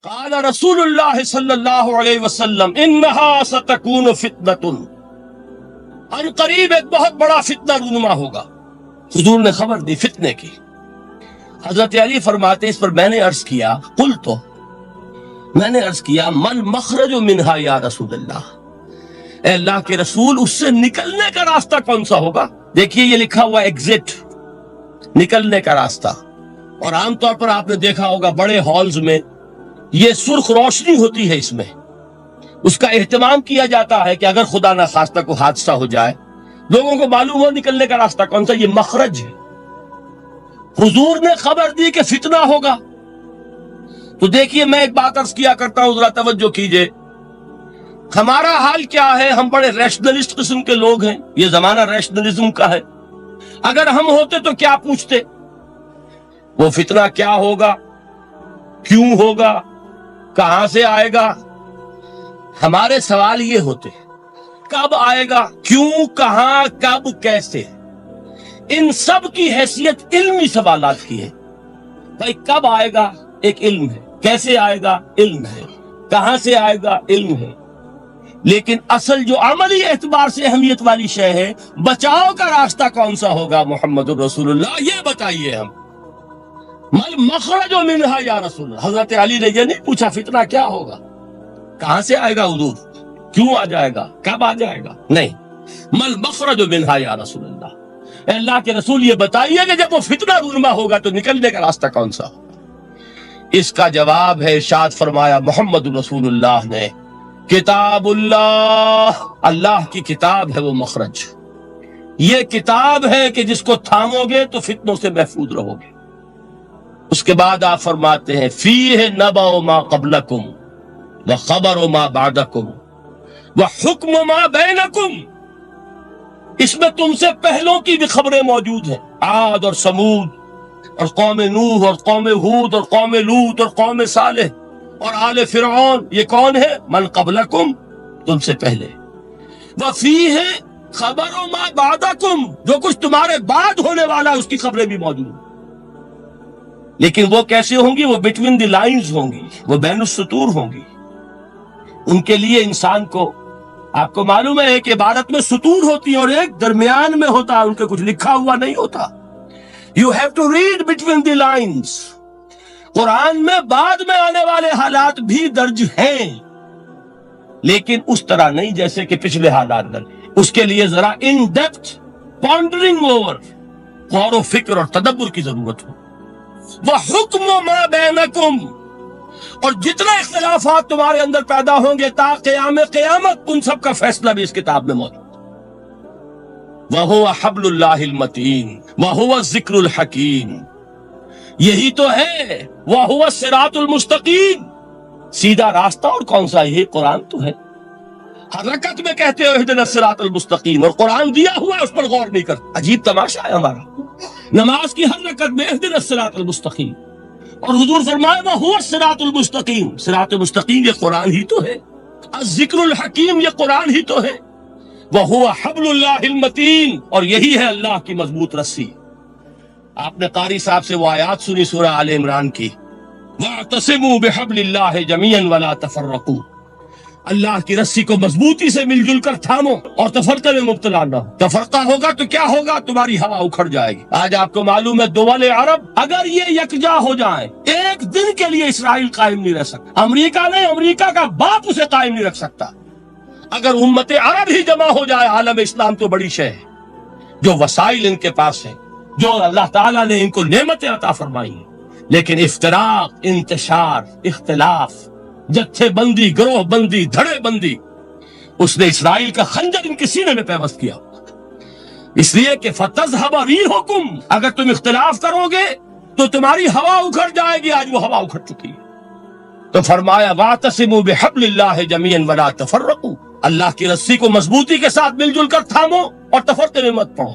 قال رسول اللہ صلی اللہ علیہ وسلم انہا ستکون فتنۃ، ان قریب ایک بہت بڑا فتنہ رونما ہوگا۔ حضور نے خبر دی فتنے کی۔ حضرت علی فرماتے اس پر میں نے عرض کیا من مخرج منہا یا رسول اللہ، اے اللہ کے رسول اس سے نکلنے کا راستہ کون سا ہوگا؟ دیکھیے یہ لکھا ہوا ایگزٹ، نکلنے کا راستہ۔ اور عام طور پر آپ نے دیکھا ہوگا بڑے ہالز میں یہ سرخ روشنی ہوتی ہے، اس میں اس کا اہتمام کیا جاتا ہے کہ اگر خدا نہ خواستہ کو حادثہ ہو جائے لوگوں کو معلوم ہو نکلنے کا راستہ کون سا، یہ مخرج ہے۔ حضور نے خبر دی کہ فتنہ ہوگا۔ تو دیکھیے میں ایک بات عرض کیا کرتا ہوں، ذرا توجہ کیجئے۔ ہمارا حال کیا ہے؟ ہم بڑے ریشنلسٹ قسم کے لوگ ہیں، یہ زمانہ ریشنلزم کا ہے۔ اگر ہم ہوتے تو کیا پوچھتے؟ وہ فتنہ کیا ہوگا، کیوں ہوگا، کہاں سے آئے گا؟ ہمارے سوال یہ ہوتے، کب آئے گا، کیوں، کہاں، کب، کیسے۔ ان سب کی حیثیت علمی سوالات کی ہے۔ بھائی کب آئے گا ایک علم ہے، کیسے آئے گا علم ہے، کہاں سے آئے گا علم ہے، لیکن اصل جو عملی اعتبار سے اہمیت والی شے ہے، بچاؤ کا راستہ کون سا ہوگا محمد رسول اللہ، یہ بتائیے ہم۔ مل مخرج منہا یا رسول اللہ، حضرت علی نے یہ نہیں پوچھا فتنہ کیا ہوگا، کہاں سے آئے گا حضور، کیوں آ جائے گا، کب آ جائے گا، نہیں، مل مخرج منہا یا رسول اللہ، اے اللہ کے رسول یہ بتائیے کہ جب وہ فتنہ رونما ہوگا تو نکلنے کا راستہ کون سا ہوگا۔ اس کا جواب ہے، ارشاد فرمایا محمد رسول اللہ نے، کتاب اللہ، اللہ کی کتاب ہے وہ مخرج، یہ کتاب ہے کہ جس کو تھامو گے تو فتنوں سے محفوظ رہو گے۔ اس کے بعد آپ فرماتے ہیں فیہ نبأ ما قبلکم وخبر ما بعدکم وحکم ما بینکم، اس میں تم سے پہلوں کی بھی خبریں موجود ہیں، عاد اور سمود اور قوم نوح اور قوم ہود اور قوم لوط اور قوم صالح اور آل فرعون، یہ کون ہے؟ من قبلکم، تم سے پہلے، وفیہ خبر ما بعدکم، جو کچھ تمہارے بعد ہونے والا ہے اس کی خبریں بھی موجود ہیں۔ لیکن وہ کیسے ہوں گی؟ وہ بٹوین دی لائنز ہوں گی، وہ بین السطور ہوں گی۔ ان کے لیے انسان کو، آپ کو معلوم ہے ایک عبارت میں سطور ہوتی ہے اور ایک درمیان میں ہوتا ہے، ان کے کچھ لکھا ہوا نہیں ہوتا۔ You have to read between the lines۔ قرآن میں بعد میں آنے والے حالات بھی درج ہیں، لیکن اس طرح نہیں جیسے کہ پچھلے حالات درج۔ اس کے لیے ذرا ان ڈیپتھ پونڈرنگ اوور، غور و فکر اور تدبر کی ضرورت ہو۔ وَحُکْمُ مَا بَيْنَكُمْ، اور جتنے اختلافات تمہارے اندر پیدا ہوں گے تا قیام قیامت، ان سب کا فیصلہ بھی اس کتاب میں موجود۔ وَهُوَ حَبْلُ اللَّهِ الْمَتِينُ وَهُوَ الذِّكْرُ الْحَكِيمُ، یہی تو ہے وَهُوَ الصِّرَاطُ الْمُسْتَقِيمُ، سیدھا راستہ اور کون سا؟ یہی قرآن تو ہے۔ ہر رکعت میں کہتے ہو اهْدِنَا الصِّرَاطَ الْمُسْتَقِيمُ، اور قرآن دیا ہوا ہے اس پر غور نہیں کرتا۔ عجیب تماشا ہے ہمارا، نماز کی ہر رکعت میں اهْدِنَا الصِّرَاطَ الْمُسْتَقِيمُ، اور حضور فرمایا وَهُوَ الصِّرَاطُ الْمُسْتَقِيمُ، صراط مستقیم یہ قرآن ہی تو ہے، الذکر الحکیم یہ قرآن ہی تو ہے، وَهُوَ حَبْلُ اللَّهِ الْمَتِينُ، اور یہی ہے اللہ کی مضبوط رسی۔ آپ نے قاری صاحب سے وہ آیات سنی سورہ آل عمران کی، وَاعْتَصِمُوا بِحَبْلِ اللَّهِ جَمِيعًا وَلَا تَفَرَّقُوا، اللہ کی رسی کو مضبوطی سے مل جل کر تھامو اور تفرقے میں مبتلا نہ ہو۔ تفرقہ ہوگا تو کیا ہوگا؟ تمہاری ہوا اکھڑ جائے گی۔ آج آپ کو معلوم ہے دول عرب اگر یہ یکجا ہو جائیں، ایک دن کے لیے اسرائیل قائم نہیں رہ سکتا، امریکہ نہیں، امریکہ کا باپ اسے قائم نہیں رکھ سکتا۔ اگر امت عرب ہی جمع ہو جائے، عالم اسلام تو بڑی شے ہے، جو وسائل ان کے پاس ہیں، جو اللہ تعالیٰ نے ان کو نعمتیں عطا فرمائی ہیں، لیکن افتراق، انتشار، اختلاف، جتھے بندی، گروہ بندی، دھڑے بندی، اس نے اسرائیل کا خنجر ان کے سینے میں پیوست کیا، اس لیے کہ فَتَذْهَبَ رِيحُكُمْ، اگر تم اختلاف کرو گے تو تمہاری ہوا اکھڑ جائے گی۔ آج وہ ہوا اکھڑ چکی ہے، تو فرمایا وَاعْتَصِمُوا بِحَبْلِ اللَّهِ جَمِيعًا وَلَا تَفَرَّقُوا، اللہ کی رسی کو مضبوطی کے ساتھ مل جل کر تھامو اور تفرقے میں مت پڑو۔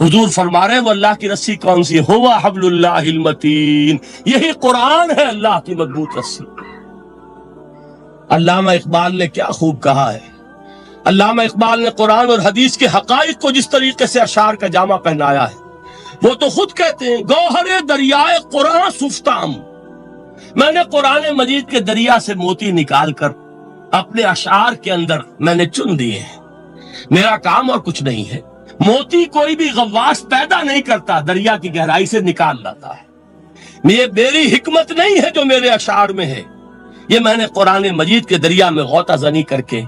حضور فرما رہے ہیں وہ اللہ کی رسی کون سی؟ ہوا حبل اللہ المتین، یہی قرآن ہے اللہ کی مضبوط رسی۔ علامہ اقبال نے کیا خوب کہا ہے، علامہ اقبال نے قرآن اور حدیث کے حقائق کو جس طریقے سے اشعار کا جامع پہنایا ہے، وہ تو خود کہتے ہیں گوہر دریائے قرآن سفتام، میں نے قرآن مجید کے دریا سے موتی نکال کر اپنے اشعار کے اندر میں نے چن دیے ہیں. میرا کام اور کچھ نہیں ہے. موتی کوئی بھی غواص پیدا نہیں کرتا، دریا کی گہرائی سے نکال لاتا ہے. یہ میری حکمت نہیں ہے جو میرے اشعار میں ہے، یہ میں نے قرآن مجید کے دریا میں غوطہ زنی کر کے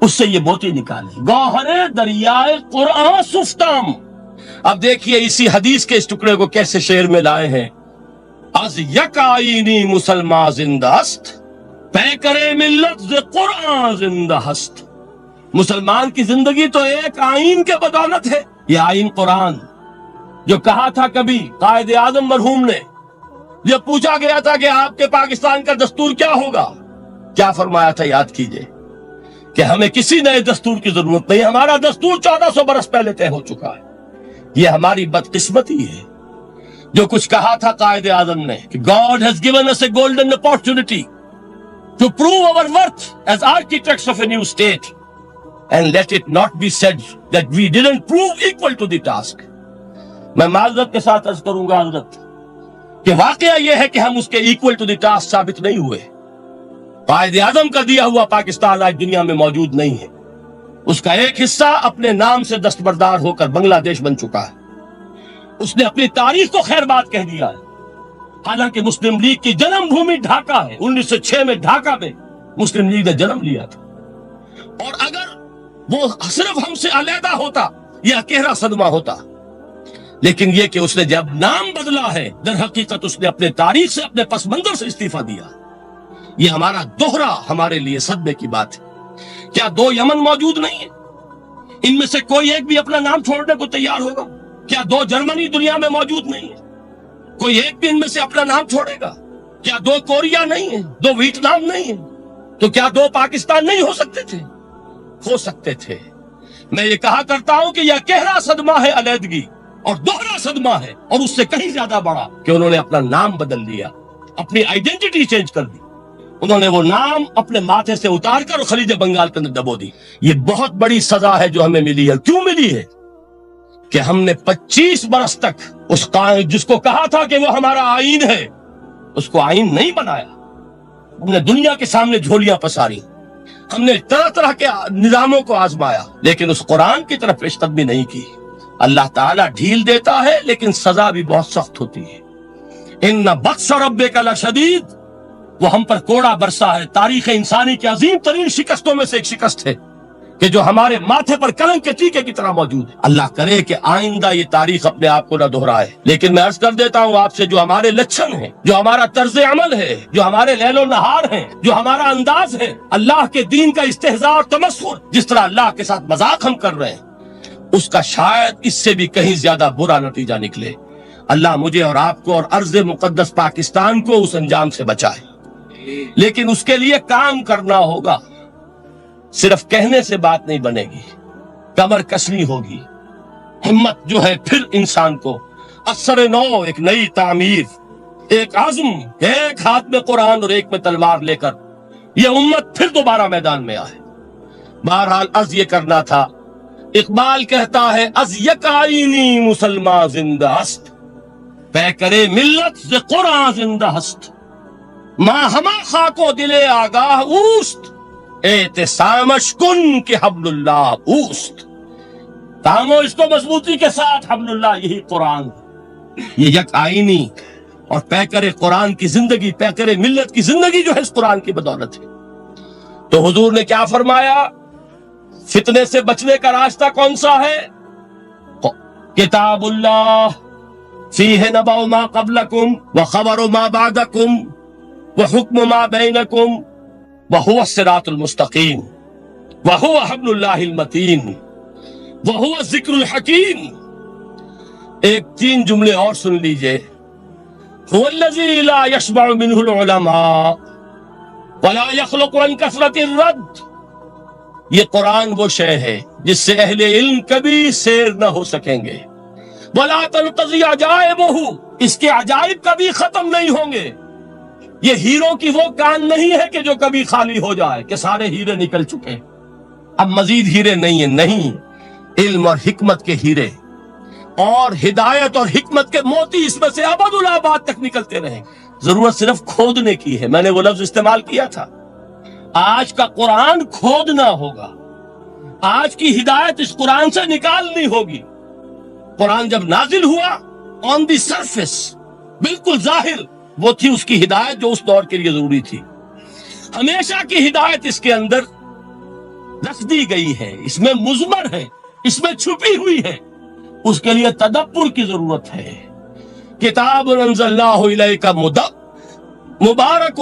اس سے یہ موتی نکالے. گوہر دریائے قرآن سفتم. اب دیکھیے اسی حدیث کے اس ٹکڑے کو کیسے شعر میں لائے ہیں. از یک آئینی مسلمان زندہ است، پے کرے ملت ز قرآن زندہ است. مسلمان کی زندگی تو ایک آئین کے بدولت ہے. یہ آئین قرآن، جو کہا تھا کبھی قائد اعظم مرحوم نے جب پوچھا گیا تھا کہ آپ کے پاکستان کا دستور کیا ہوگا، کیا فرمایا تھا؟ یاد کیجئے کہ ہمیں کسی نئے دستور کی ضرورت نہیں، ہمارا دستور 1400 برس پہلے طے ہو چکا ہے. یہ ہماری بدقسمتی ہے جو کچھ کہا تھا قائد اعظم نے کہ God has given us a golden opportunity to prove our worth as architects of a new state, and let it not be said that we didn't prove equal to the task. میں معذرت کے ساتھ عرض کروں گا حضرت کہ واقعہ یہ ہے کہ ہم اس کے ایکول ٹو دی ٹاسک ثابت نہیں ہوئے. قائد اعظم کا دیا ہوا پاکستان آج دنیا میں موجود نہیں ہے. اس کا ایک حصہ اپنے نام سے دستبردار ہو کر بنگلہ دیش بن چکا ہے. اس نے اپنی تاریخ کو خیر بات کہہ دیا ہے. حالانکہ مسلم لیگ کی جنم بھومی ڈھاکہ ہے. 1906 میں ڈھاکہ میں مسلم لیگ نے جنم لیا تھا. اور اگر وہ صرف ہم سے علیحدہ ہوتا یہ اکیرا صدمہ ہوتا. لیکن یہ کہ اس نے جب نام بدلا ہے، در حقیقت اس نے اپنے تاریخ سے، اپنے پس منظر سے استعفیٰ دیا. یہ ہمارا دوہرا ہمارے لیے صدمے کی بات ہے. کیا 2 یمن موجود نہیں ہیں؟ ان میں سے کوئی ایک بھی اپنا نام چھوڑنے کو تیار ہوگا؟ کیا 2 جرمنی دنیا میں موجود نہیں ہے؟ کوئی ایک بھی ان میں سے اپنا نام چھوڑے گا؟ کیا 2 کوریا نہیں ہیں؟ 2 ویتنام نہیں ہیں؟ تو کیا 2 پاکستان نہیں ہو سکتے تھے؟ ہو سکتے تھے. میں یہ کہا کرتا ہوں کہ یہ گہرا صدمہ ہے علیحدگی، اور دوہرا صدمہ ہے، اور اس سے کہیں زیادہ بڑا کہ انہوں نے اپنا نام بدل لیا، اپنی آئیڈینٹی چینج کر دی. انہوں نے وہ نام اپنے ماتھے سے اتار کر خلیج بنگال کے اندر دبو دی. یہ بہت بڑی سزا ہے جو ہمیں ملی ہے. کیوں ملی ہے؟ کہ ہم نے 25 برس تک اس جس کو کہا تھا کہ وہ ہمارا آئین ہے، اس کو آئین نہیں بنایا. ہم نے دنیا کے سامنے جھولیاں پساری، ہم نے طرح طرح کے نظاموں کو آزمایا، لیکن اس قرآن کی طرف پیش قدمی نہیں کی. اللہ تعالیٰ ڈھیل دیتا ہے لیکن سزا بھی بہت سخت ہوتی ہے. ان بطش ربک لشدید، وہ ہم پر کوڑا برسا ہے. تاریخ انسانی کی عظیم ترین شکستوں میں سے ایک شکست ہے کہ جو ہمارے ماتھے پر کلنک کے ٹیکے کی طرح موجود ہے. اللہ کرے کہ آئندہ یہ تاریخ اپنے آپ کو نہ دہرائے. لیکن میں عرض کر دیتا ہوں آپ سے، جو ہمارے لچھن ہیں، جو ہمارا طرز عمل ہے، جو ہمارے لیل و نہار ہیں، جو ہمارا انداز ہے، اللہ کے دین کا استہزاء اور تمسخر، جس طرح اللہ کے ساتھ مذاق ہم کر رہے ہیں، اس کا شاید اس سے بھی کہیں زیادہ برا نتیجہ نکلے. اللہ مجھے اور آپ کو اور ارض مقدس پاکستان کو اس انجام سے بچائے. لیکن اس کے لیے کام کرنا ہوگا. صرف کہنے سے بات نہیں بنے گی، کمر کسنی ہوگی. ہمت جو ہے پھر انسان کو اثر نو، ایک نئی تعمیر، ایک عزم، ایک ہاتھ میں قرآن اور ایک میں تلوار لے کر یہ امت پھر دوبارہ میدان میں آئے. بہرحال عرض یہ کرنا تھا. اقبال کہتا ہے از یک آئینی مسلمان زندہ است، پے کرے ملت ز قرآن زندہ است. ماں ہما خاک و دل آگاہ اوست، اعتصامش کن کہ حبل اللہ اوست. تامو اس کو مضبوطی کے ساتھ، حبل اللہ یہی قرآن. یہ یک آئینی اور پے کرے قرآن کی زندگی، پے کرے ملت کی زندگی جو ہے اس قرآن کی بدولت ہے. تو حضور نے کیا فرمایا؟ فتنے سے بچنے کا راستہ کون سا ہے؟ کتاب اللہ فیہ نبأ ما قبلکم وخبر ما بعدکم وحکم ما بینکم وہو الصراط المستقیم وہو حبل اللہ المتین وہو الذکر الحکیم. ایک 3 جملے اور سن لیجئے. هو الذی لا یشبع منہ العلماء ولا یخلق عن کثرت الرد. یہ قرآن وہ شے ہے جس سے اہل علم کبھی سیر نہ ہو سکیں گے. وَلَا تَنْقَضِي عَجَائِبُهُ، اس کے عجائب کبھی ختم نہیں ہوں گے. یہ ہیروں کی وہ کان نہیں ہے کہ جو کبھی خالی ہو جائے کہ سارے ہیرے نکل چکے، اب مزید ہیرے نہیں ہیں. نہیں، علم اور حکمت کے ہیرے اور ہدایت اور حکمت کے موتی اس میں سے ابد الآباد تک نکلتے رہیں گے. ضرورت صرف کھودنے کی ہے. میں نے وہ لفظ استعمال کیا تھا. آج کا قرآن کھودنا ہوگا. آج کی ہدایت اس قرآن سے نکالنی ہوگی. قرآن جب نازل ہوا آن دی سرفیس بالکل ظاہر وہ تھی اس کی ہدایت جو اس دور کے لیے ضروری تھی. ہمیشہ کی ہدایت اس کے اندر رکھ دی گئی ہے, اس میں مضمر ہے, اس میں چھپی ہوئی ہے. اس کے لیے تدبر کی ضرورت ہے. کتاب انزلناہ الیک مبارک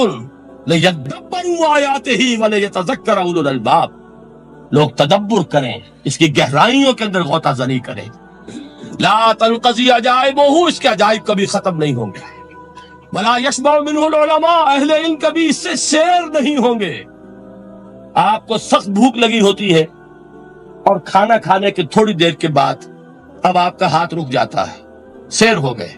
لیدبروا آیاتہ ولیتذکر اولو الالباب. لوگ تدبر کریں, اس کی گہرائیوں کے اندر غوطہ زنی کریں. لا تنقضی عجائبہ, اس کے عجائب کبھی ختم نہیں ہوں گے. ولا یشبع منہ العلماء, اہل علم کبھی اس سے سیر نہیں ہوں گے. آپ کو سخت بھوک لگی ہوتی ہے اور کھانا کھانے کے تھوڑی دیر کے بعد اب آپ کا ہاتھ رک جاتا ہے, سیر ہو گئے.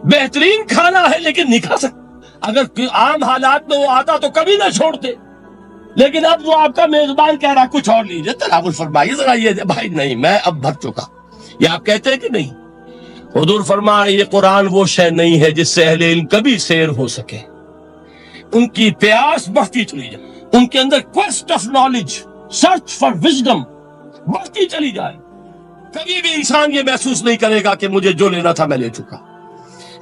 بہترین کھانا ہے لیکن نہیں کھا سکتے. اگر عام حالات میں وہ آتا تو کبھی نہ چھوڑتے, لیکن اب وہ آپ کا میزبان کہہ رہا کچھ اور لیجیے, تناول فرمائیے ذرا یہ. بھائی نہیں, میں اب بھر چکا. یہ آپ کہتے ہیں کہ نہیں؟ حضور فرمائے یہ قرآن وہ شے نہیں ہے جس سے اہل علم کبھی سیر ہو سکے. ان کی پیاس بڑھتی چلی جائے, ان کے اندر quest of knowledge, search for wisdom بڑھتی چلی جائے. کبھی بھی انسان یہ محسوس نہیں کرے گا کہ مجھے جو لینا تھا میں لے چکا,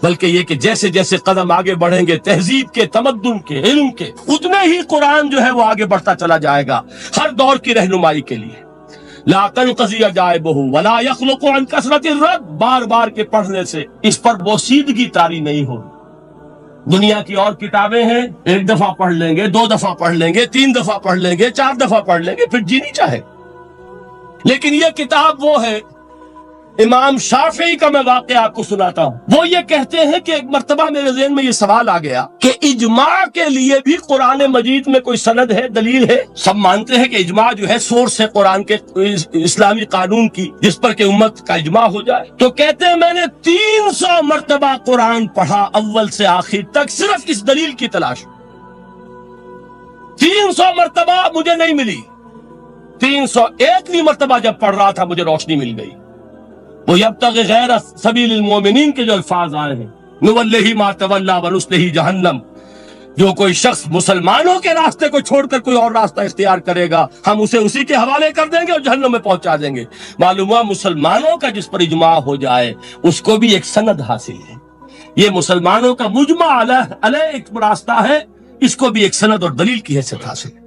بلکہ یہ کہ جیسے جیسے قدم آگے بڑھیں گے تہذیب کے, تمدن کے, علم کے, اتنے ہی قرآن جو ہے وہ آگے بڑھتا چلا جائے گا ہر دور کی رہنمائی کے لیے. لا تنقضی عجائبہ ولا یخلق عن کثرت الرد, بار بار کے پڑھنے سے اس پر بوسیدگی طاری نہیں ہوگی. دنیا کی اور کتابیں ہیں, ایک دفعہ پڑھ لیں گے, دو دفعہ پڑھ لیں گے, تین دفعہ پڑھ لیں گے, چار دفعہ پڑھ لیں گے, پھر جی نہیں چاہے. لیکن یہ کتاب وہ ہے. امام شافعی کا میں واقعہ آپ کو سناتا ہوں. وہ یہ کہتے ہیں کہ ایک مرتبہ میرے ذہن میں یہ سوال آ گیا کہ اجماع کے لیے بھی قرآن مجید میں کوئی سند ہے, دلیل ہے؟ سب مانتے ہیں کہ اجماع جو ہے سورس ہے قرآن کے اسلامی قانون کی, جس پر کہ امت کا اجماع ہو جائے. تو کہتے ہیں میں نے 300 مرتبہ قرآن پڑھا اول سے آخر تک, صرف اس دلیل کی تلاش. 300 مرتبہ مجھے نہیں ملی. 301ویں مرتبہ جب پڑھ رہا تھا مجھے روشنی مل گئی. وہ یبتغی غیر سبیل المومنین کے جو الفاظ آئے ہیں, نولہ ما تولی ونصلہ جہنم, جو کوئی شخص مسلمانوں کے راستے کو چھوڑ کر کوئی اور راستہ اختیار کرے گا ہم اسے اسی کے حوالے کر دیں گے اور جہنم میں پہنچا دیں گے. معلوم ہوا مسلمانوں کا جس پر اجماع ہو جائے اس کو بھی ایک سند حاصل ہے. یہ مسلمانوں کا مجمع علیہ ایک راستہ ہے, اس کو بھی ایک سند اور دلیل کی حیثیت حاصل ہے.